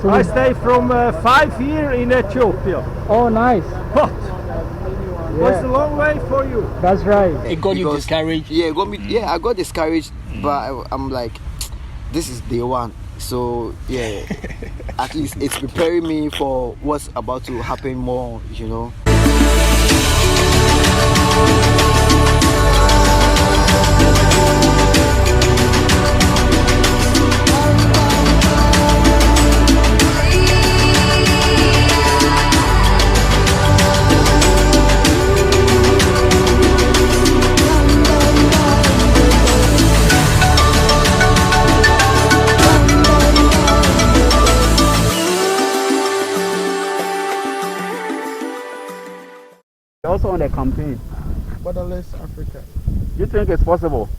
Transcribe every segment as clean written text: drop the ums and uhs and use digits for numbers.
I stay from 5 years in Ethiopia. Oh, nice. But it's a long way for you. That's right. It got you discouraged. Yeah, it got me. Yeah, I got discouraged, but I'm like, this is day one. So yeah, at least it's preparing me for what's about to happen more. You know. Also on the campaign. Borderless Africa. You think it's possible?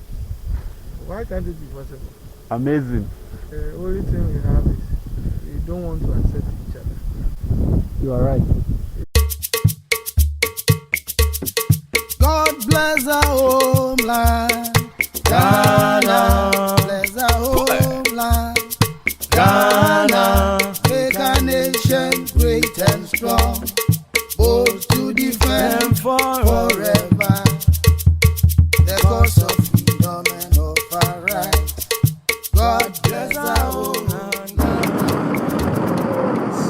Why can't it be possible? Amazing. The only thing we have is we don't want to accept each other. You are right. God bless our homeland, Ghana. Bless our homeland, Ghana. Make our nation great and strong, both to defend forever the cause of freedom and of our rights. God bless our homeland.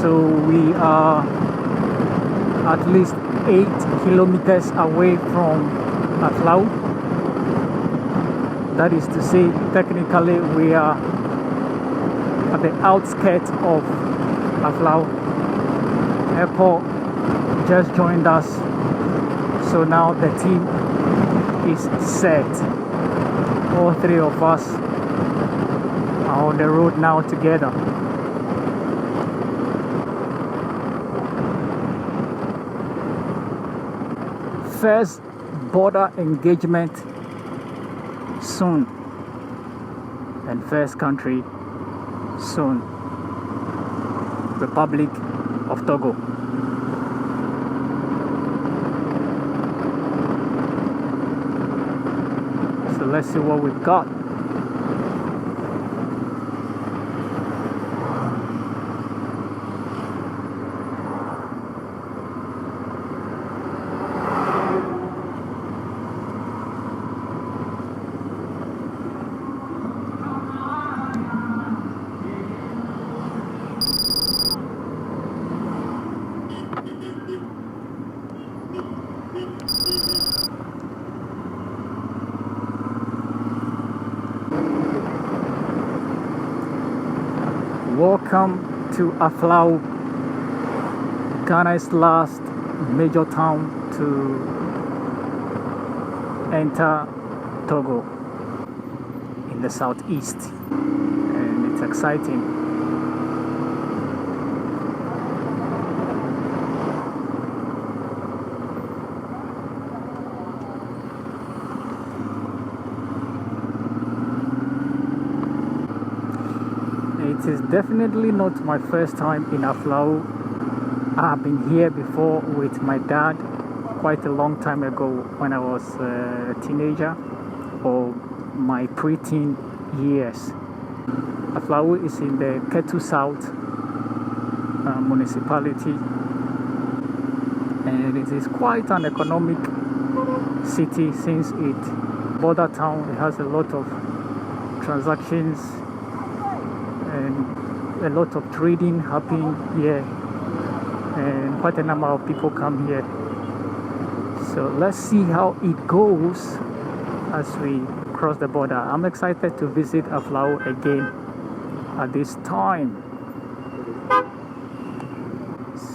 So we are at least 8 kilometers away from Aflau. That is to say, technically we are at the outskirts of Aflau. Airport just joined us, so now the team is set. All 3 of us are on the road now together. First border engagement soon, and first country soon, Republic of Togo. So let's see what we've got. Welcome to Aflau, Ghana's last major town to enter Togo in the southeast, and it's exciting. It is definitely not my first time in Aflau. I've been here before with my dad quite a long time ago when I was a teenager or my preteen years. Aflau is in the Ketu South municipality, and it is quite an economic city since it's border town. It has a lot of transactions and a lot of trading happening here, and quite a number of people come here. So let's see how it goes as we cross the border. I'm excited to visit Aflau again at this time.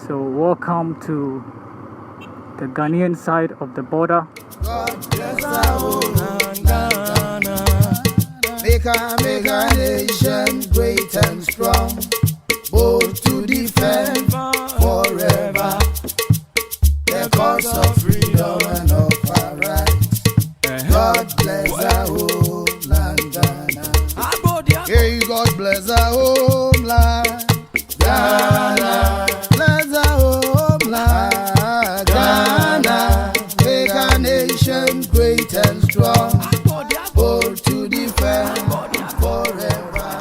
So welcome to the Ghanaian side of the border. God bless our homeland, Ghana. Make our nation great and strong, both to defend forever the cause of freedom and of our rights. God bless our homeland, Ghana. Hey, God bless our homeland, Ghana. Bless our homeland, Ghana. Make our nation great and strong, both to defend forever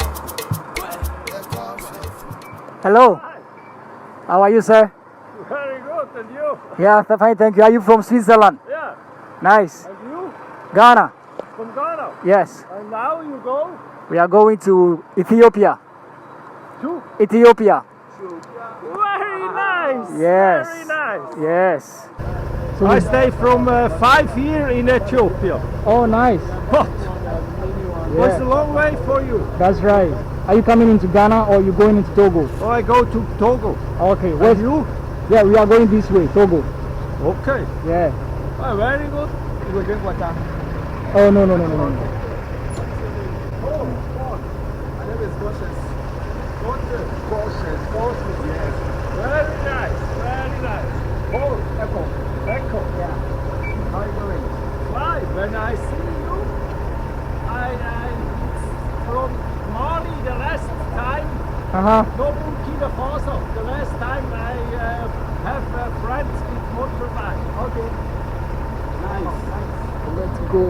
the cause Hello. How are you, sir? Very good, and you? Yeah, fine, thank you. Are you from Switzerland? Yeah. Nice. And you? Ghana? From Ghana? Yes. And now you go We are going to Ethiopia. to? Ethiopia. Very nice. Yes. Very nice. Yes. So I stay from 5 years in Ethiopia. Oh, nice. But Yeah. it's a long way for you. That's right. Are you coming into Ghana or you going into Togo? So I go to Togo. Okay. Where And you? Yeah, we are going this way, Togo. Okay. Yeah. Very good. You will drink water. Oh, no. My name is Cautious. Cautious. Yes. Very nice. Very nice. Oh, Echo. Echo. Yeah. How are you doing? Why? When I see you, it's from Mali the last time. No Burkina Faso. The last time I have friends with motorbike. Okay. Nice. Let's go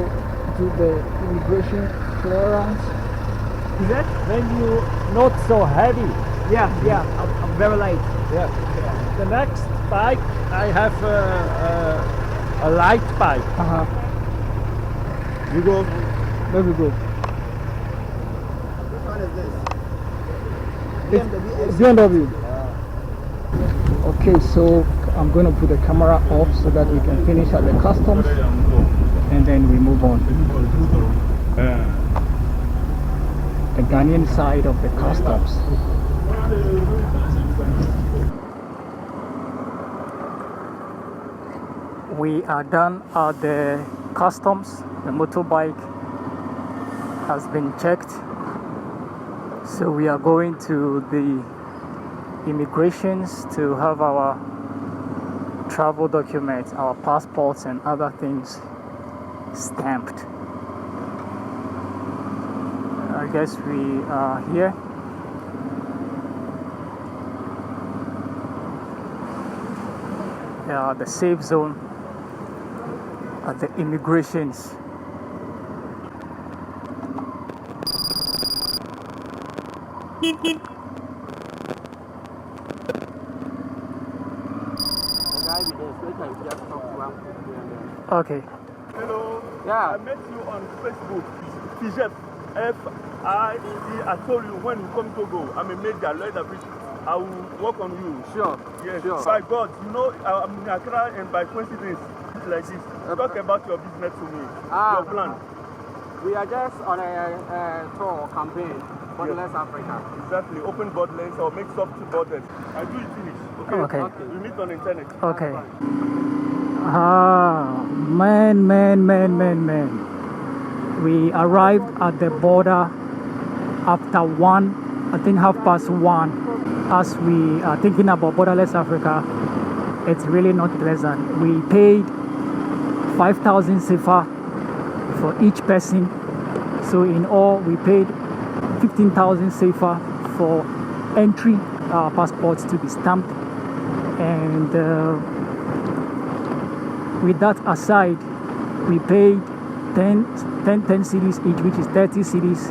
to the immigration clearance. Is that when you not so heavy? Yeah. I'm very light. Yeah. The next bike I have a light bike. You go. There we go. Which one is this? It's BMW. Okay, so I'm going to put the camera off so that we can finish at the customs and then we move on. The Ghanaian side of the customs. We are done at the customs. The motorbike has been checked. So we are going to the immigrations to have our travel documents, our passports and other things stamped. I guess we are here. The safe zone at the immigrations. Okay. Hello. Yeah. I met you on Facebook. Fijep. F-I-E. I told you when you come to Togo, I'm a major lawyer. I will work on you. Sure. Yes. Sure. By God, you know, I'm in Accra and by coincidence, like this. Talk about your business to me. Your plan. We are just on a tour campaign, Borderless Africa. Exactly. Open borderless or make soft borders. I do it finish. Okay. Okay. We meet on internet. Okay. Man. We arrived at the border after 1, I think 1:30. As we are thinking about Borderless Africa, it's really not pleasant. We paid 5,000 CFA for each person. So in all, we paid 15,000 CFA for entry, our passports to be stamped. And with that aside, we paid 10 cities each, which is 30 cities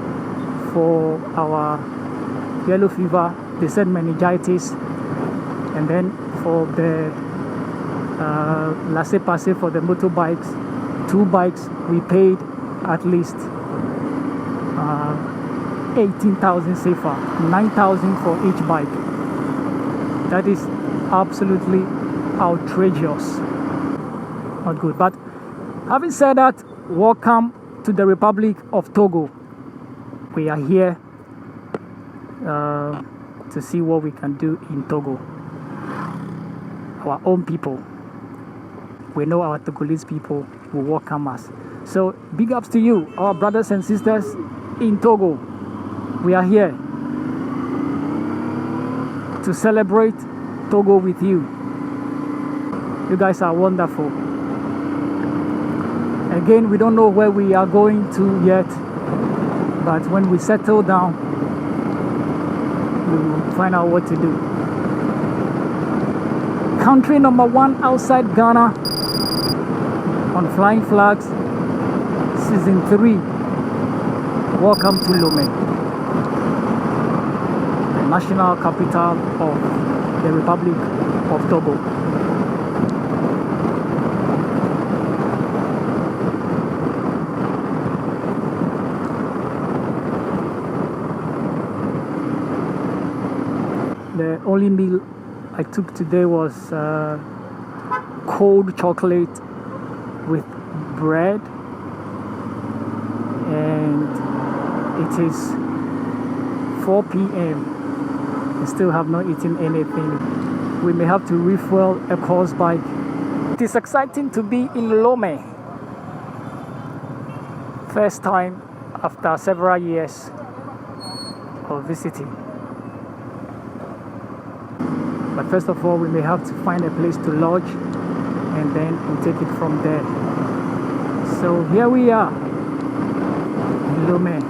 for our yellow fever, they said meningitis, and then for the laissez-passer for the motorbikes, 2 bikes, we paid at least 18,000 CFA, 9,000 for each bike. That is absolutely outrageous. Not good. But having said that, welcome to the Republic of Togo. We are here to see what we can do in Togo. Our own people. We know our Togolese people will welcome us. So big ups to you, our brothers and sisters in Togo. We are here to celebrate Togo with you. You guys are wonderful. Again, we don't know where we are going to yet, but when we settle down, we will find out what to do. Country number 1 outside Ghana on Flying Flags, Season 3. Welcome to Lomé. national capital of the Republic of Togo. The only meal I took today was cold chocolate with bread, and it is 4 p.m. I still have not eaten anything. We may have to refuel a course bike. It is exciting to be in Lomé. First time after several years of visiting. But first of all, we may have to find a place to lodge, and then we'll take it from there. So here we are in Lomé.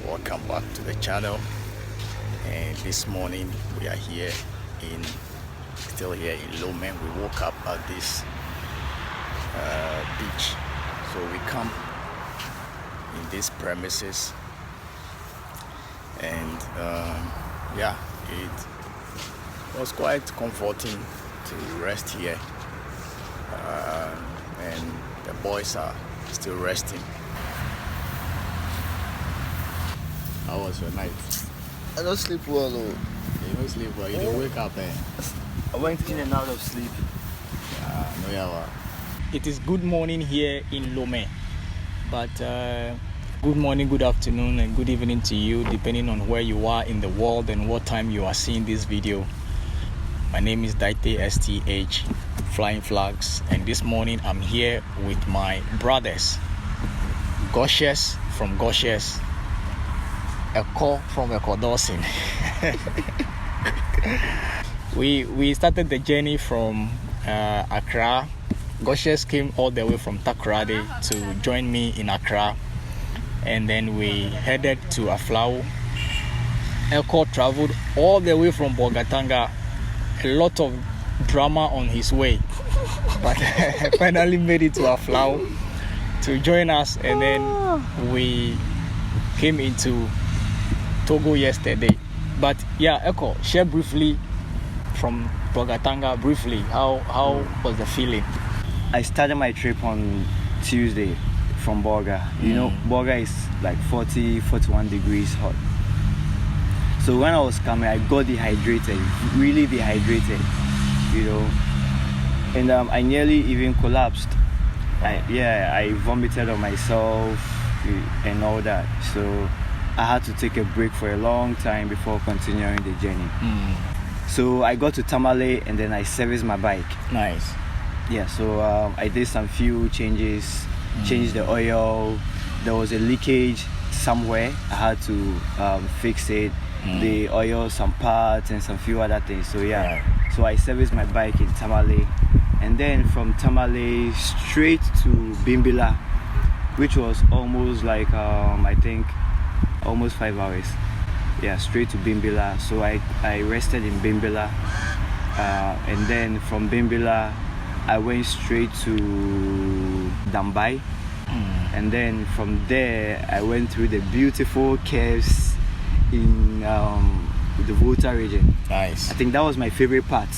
Welcome back to the channel, and this morning we are still here in Lomé. We woke up at this beach, so we come in these premises, and yeah, it was quite comforting to rest here, and the boys are still resting. How was your night? I don't sleep well though. You don't sleep well, you don't wake up, eh? I went in and out of sleep. It is good morning here in Lomé, but good morning, good afternoon, and good evening to you, depending on where you are in the world and what time you are seeing this video. My name is Daite STH Flying Flags, and this morning I'm here with my brothers, Goshes from Goshes, Eko from Ekodorsin. We started the journey from Accra. Goshes came all the way from Takoradi to join me in Accra, and then we headed to Aflao. Eko traveled all the way from Bogatanga, a lot of drama on his way, but finally made it to Aflao to join us, and then we came into Togo yesterday. But yeah, Eko, share briefly from Bogatanga, briefly, how was the feeling? I started my trip on Tuesday from Boga. You know, Boga is like 40-41 degrees hot. So when I was coming, I got dehydrated, really dehydrated, you know, and I nearly even collapsed. I vomited on myself and all that. So I had to take a break for a long time before continuing the journey. So I got to Tamale, and then I serviced my bike. Nice. Yeah, so I did some few changes, changed the oil. There was a leakage somewhere. I had to fix it, the oil, some parts, and some few other things. So yeah, so I serviced my bike in Tamale, and then from Tamale straight to Bimbila, which was almost like I think almost 5 hours. Yeah, straight to Bimbila. So I rested in Bimbila, and then from Bimbila I went straight to Dambai, and then from there I went through the beautiful caves in the Volta region. Nice. I think that was my favorite part.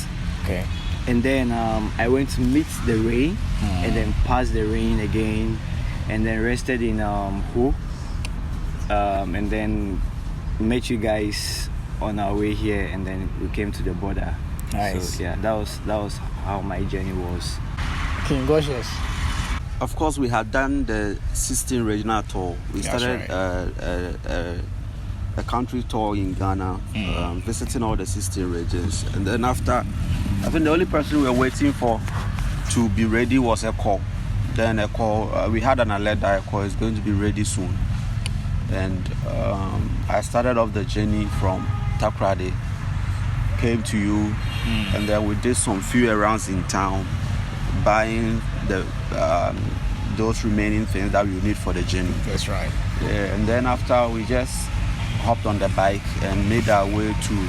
Okay. And then I went to meet the rain, and then passed the rain again, and then rested in Ho, and then met you guys on our way here, and then we came to the border. Nice. So yeah, that was how my journey was. King Goshes. Of course, we had done the 16 regional tour. We started a country tour in Ghana, visiting all the 16 regions. And then after, I think the only person we were waiting for to be ready was Eko. Then Eko, we had an alert that Eko is going to be ready soon. And I started off the journey from Takoradi, came to you, and then we did some few errands in town, buying the those remaining things that we need for the journey. That's right. Yeah, and then after we just hopped on the bike and made our way to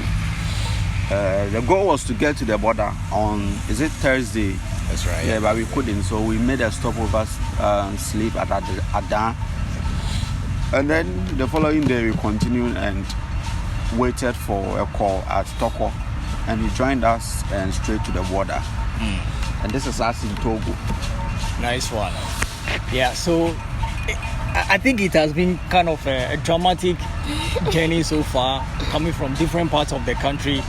the goal was to get to the border on, is it Thursday? That's right. Yeah, but we couldn't, so we made a stopover, sleep at Adan, And then the following day we continued and waited for a call at Togo, and he joined us and straight to the border. And this is us in Togo. Nice one. Yeah, so I think it has been kind of a dramatic journey so far, coming from different parts of the country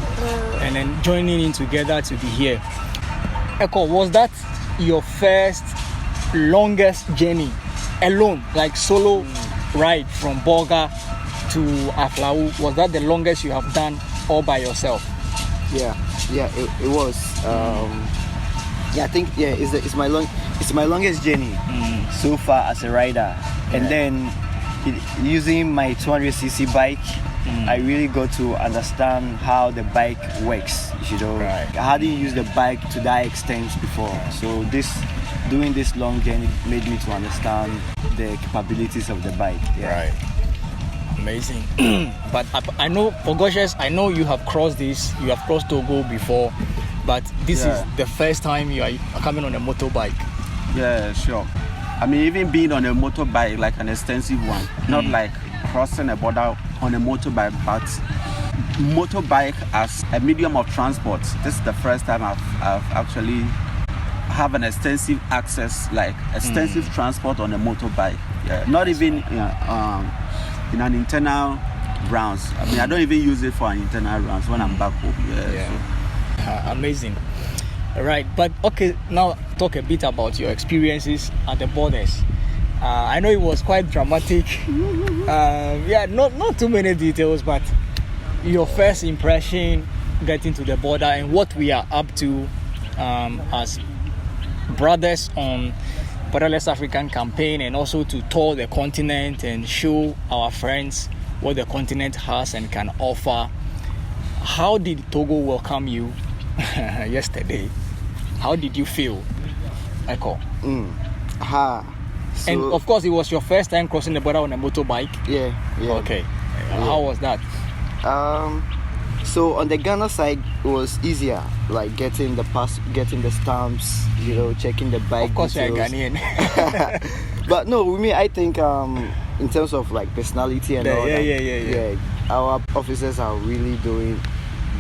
and then joining in together to be here. Eko, was that your first longest journey alone, like solo ride from Boga to Aflau? Was that the longest you have done all by yourself? Yeah, it was. I think it's my longest journey so far as a rider. And then using my 200cc bike, I really got to understand how the bike works. How do you use the bike to that extent before? So doing this long journey made me to understand the capabilities of the bike. Right. Amazing. But I know, for Gorgeous, I know you have crossed Togo before, but this is the first time you are coming on a motorbike. Yeah, sure. I mean, even being on a motorbike, like an extensive one, not like crossing a border on a motorbike, but motorbike as a medium of transport. This is the first time I've actually have an extensive access, like extensive transport on a motorbike. Yeah, not even in an internal rounds. I mean, I don't even use it for an internal rounds when I'm back home. Amazing. All right, but okay, now talk a bit about your experiences at the borders. I know it was quite dramatic. Not too many details, but your first impression getting to the border and what we are up to as brothers on Borderless African campaign, and also to tour the continent and show our friends what the continent has and can offer. How did Togo welcome you yesterday? How did you feel, Eko? So, and of course, it was your first time crossing the border on a motorbike. Yeah. Okay. How was that? So on the Ghana side, it was easier, like getting the stamps, checking the bike. Of course, details. you're Ghanaian. But no, with me, I think in terms of like personality and all that, our officers are really doing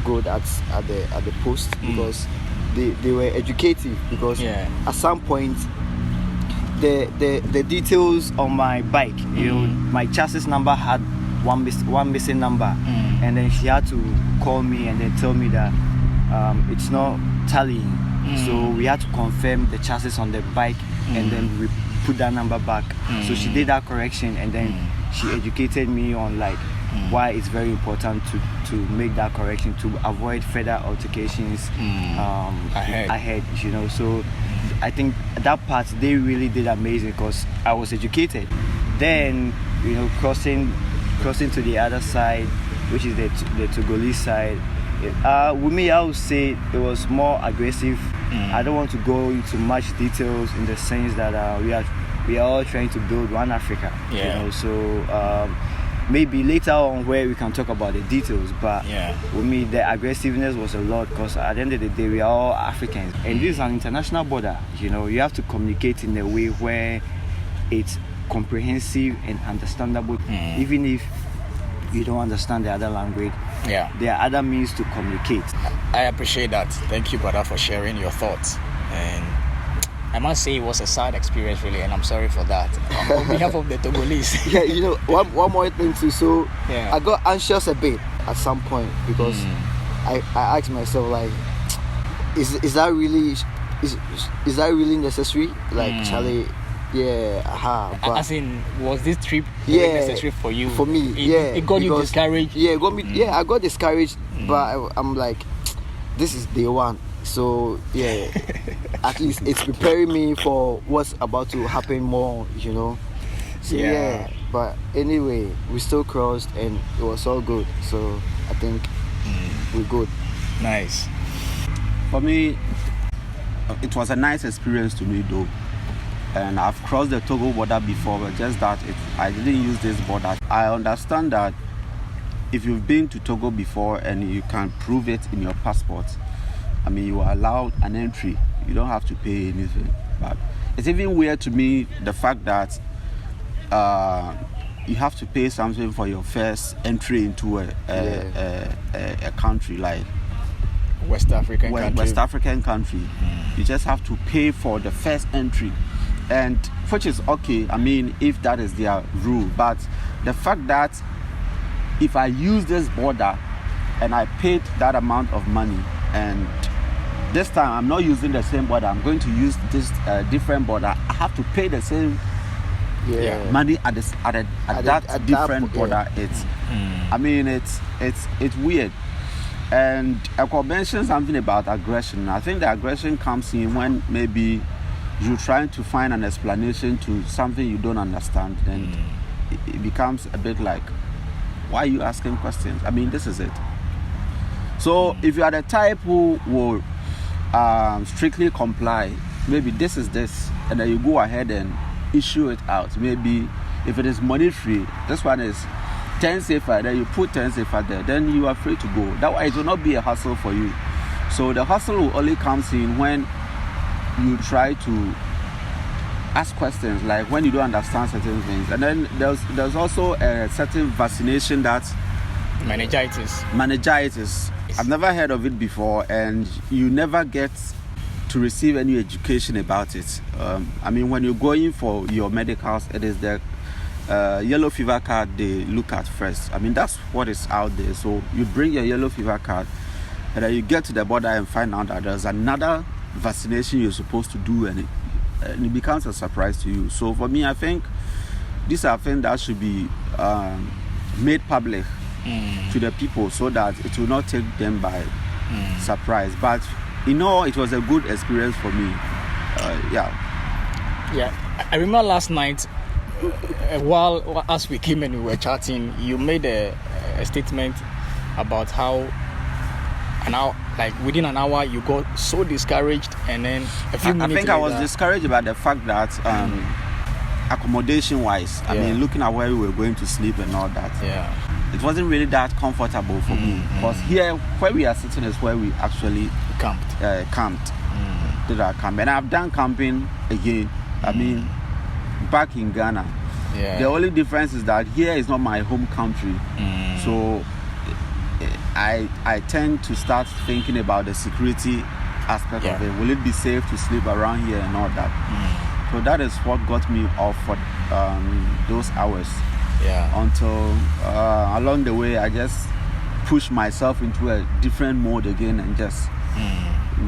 good at the post because they were educative. Because at some point, the details on my bike, my chassis number had one missing number, and then she had to call me and then tell me that it's not tallying. So we had to confirm the chassis on the bike and then we put that number back. So she did that correction, and then she educated me on like why it's very important to make that correction to avoid further altercations ahead. So I think that part they really did amazing because I was educated. Then crossing to the other side, which is the Togolese side. With me, I would say it was more aggressive. I don't want to go into much details in the sense that we are all trying to build one Africa. So maybe later on where we can talk about the details. But with me, the aggressiveness was a lot because at the end of the day, we are all Africans, and this is an international border. You have to communicate in a way where it's comprehensive and understandable, even if you don't understand the other language. There are other means to communicate. I appreciate that. Thank you, brother, for sharing your thoughts. And I must say it was a sad experience, really, and I'm sorry for that. On behalf of the Togolese. One more thing too. So I got anxious a bit at some point because I asked myself, like, is that really necessary? Like, Charlie. But as in, was this trip really necessary for you? For me, it got you discouraged. It got me. I got discouraged, but I'm like, this is day one. So at least it's preparing me for what's about to happen more. So but anyway, we still crossed and it was all good. So I think we're good. Nice. For me, it was a nice experience to me though. And I've crossed the Togo border before, but just that I didn't use this border. I understand that if you've been to Togo before and you can prove it in your passport, I mean, you are allowed an entry. You don't have to pay anything. But it's even weird to me the fact that you have to pay something for your first entry into a country like West African country. West African country. You just have to pay for the first entry, and which is okay. I mean, if that is their rule, but the fact that if I use this border and I paid that amount of money, and this time I'm not using the same border, I'm going to use this different border, I have to pay the same money at that different border. It's I mean, it's weird. And I could mention something about aggression. I think the aggression comes in when maybe you're trying to find an explanation to something you don't understand, and it becomes a bit like, why are you asking questions? I mean, this is it. So if you are the type who will strictly comply, maybe this is this, and then you go ahead and issue it out. Maybe if it is monetary, this one is 10 safer, then you put 10 safer there, then you are free to go. That way it will not be a hassle for you. So the hassle will only comes in when you try to ask questions, like when you don't understand certain things. And then there's also a certain vaccination that meningitis. I've never heard of it before, and you never get to receive any education about it. I mean, when you're going for your medicals, it is the yellow fever card they look at first. I mean, that's what is out there. So you bring your yellow fever card, and then you get to the border and find out that there's another vaccination you're supposed to do, and it becomes a surprise to you. So for me, I think these are things that should be made public to the people, so that it will not take them by surprise. But it was a good experience for me. I remember last night, while as we came and we were chatting, you made a statement about how within an hour you got so discouraged, and then a few minutes I think later, I was discouraged about the fact that accommodation wise, I mean, looking at where we were going to sleep and all that, it wasn't really that comfortable for me, because here where we are sitting is where we actually camped. Did our camp, and I've done camping again. I mean, back in Ghana. The only difference is that here is not my home country, so I tend to start thinking about the security aspect of it. Will it be safe to sleep around here and all that? So that is what got me off for those hours. Until along the way, I just pushed myself into a different mode again, and just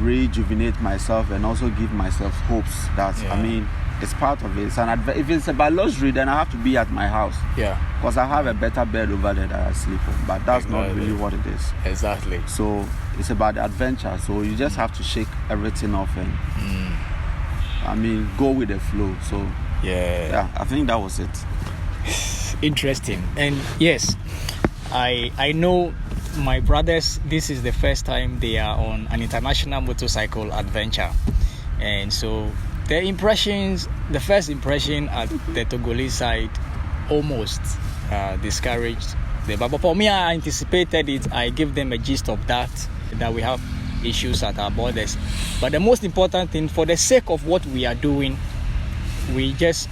rejuvenate myself, and also give myself hopes that I mean, it's part of it. And if it's about luxury, then I have to be at my house. Because I have a better bed over there that I sleep on. But that's not really what it is. Exactly. So it's about the adventure. So you just have to shake everything off and I mean, go with the flow. So I think that was it. Interesting. And yes, I know my brothers, this is the first time they are on an international motorcycle adventure, and so the first impression at the Togolese side almost discouraged them. But for me, I anticipated it. I gave them a gist of that we have issues at our borders. But the most important thing, for the sake of what we are doing, we just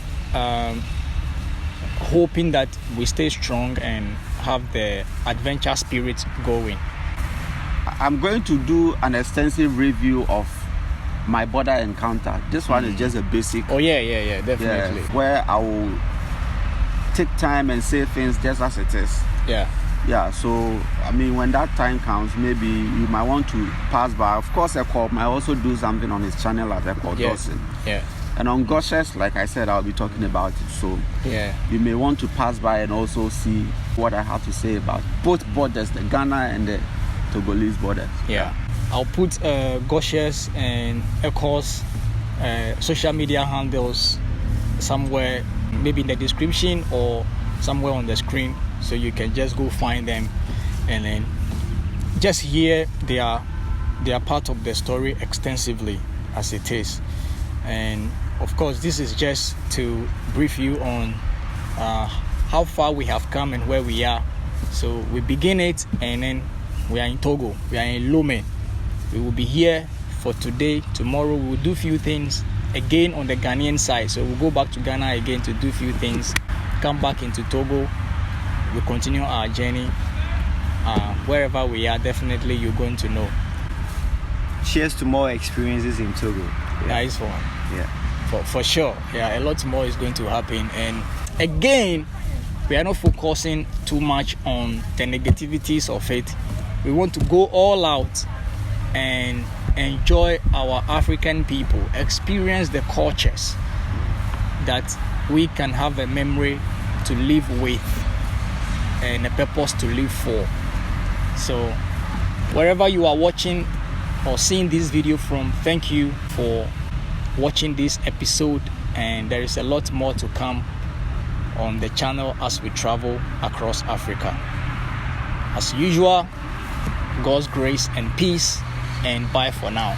hoping that we stay strong and have the adventure spirit going. I'm going to do an extensive review of my border encounter. This one is just a basic. Definitely. Where I will take time and say things just as it is. So I mean, when that time comes, maybe you might want to pass by. Of course, Eko might also do something on his channel at Eko Dawson. And on Goshes, like I said, I'll be talking about it. So you may want to pass by and also see what I have to say about both borders, the Ghana and the Togolese borders. I'll put Goshes and Eko's social media handles somewhere, maybe in the description or somewhere on the screen, so you can just go find them and then just hear their part of the story extensively as it is. And of course, this is just to brief you on how far we have come and where we are. So we begin it, and then we are in Togo, we are in Lomé. We will be here for today. Tomorrow we will do few things again on the Ghanaian side. So we'll go back to Ghana again to do few things. come back into Togo, we continue our journey. Wherever we are, definitely you're going to know. Cheers to more experiences in Togo. Nice one. Yeah. For sure. Yeah, a lot more is going to happen. And again, we are not focusing too much on the negativities of it. We want to go all out and enjoy our African people, experience the cultures that we can have a memory to live with and a purpose to live for. So wherever you are watching or seeing this video from, thank you for watching this episode, and there is a lot more to come on the channel as we travel across Africa. As usual, God's grace and peace, and bye for now.